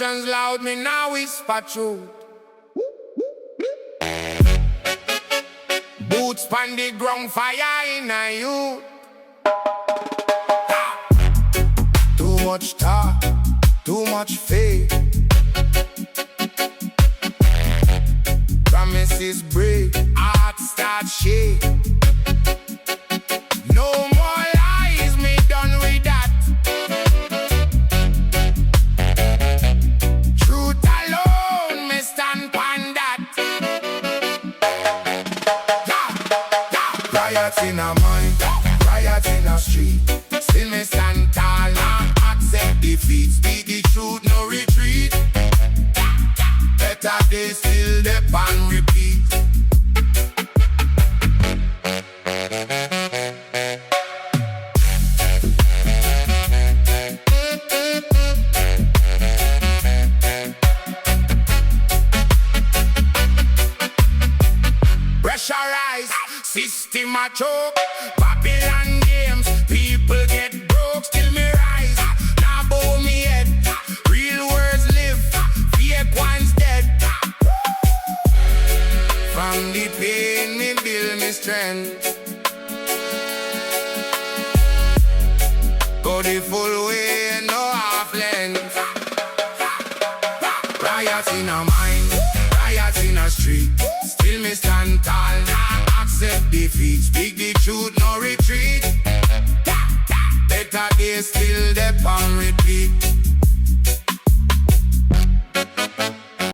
actions loud, me now whisper truth. Boots pan the ground, fire in a youth. Too much talk, too much faith. Promises break, heart start shake. No more lies, me done with that. Truth alone, me stand pon that. Riots in a mind, riots in a street. Still me stand tall, not accept defeat. Speak the truth, no retreat. Better days still dep and repeat. Pressurize, system a choke. Babylon games, people get broke. Still me rise, now bow me head. Real words live, fake ones dead. From the pain me build me strength. Go the full way, no half length. Riots in a mind, riots in a street. Still me stand tall, not accept defeat. Speak the truth, no retreat. Better days still dep and repeat.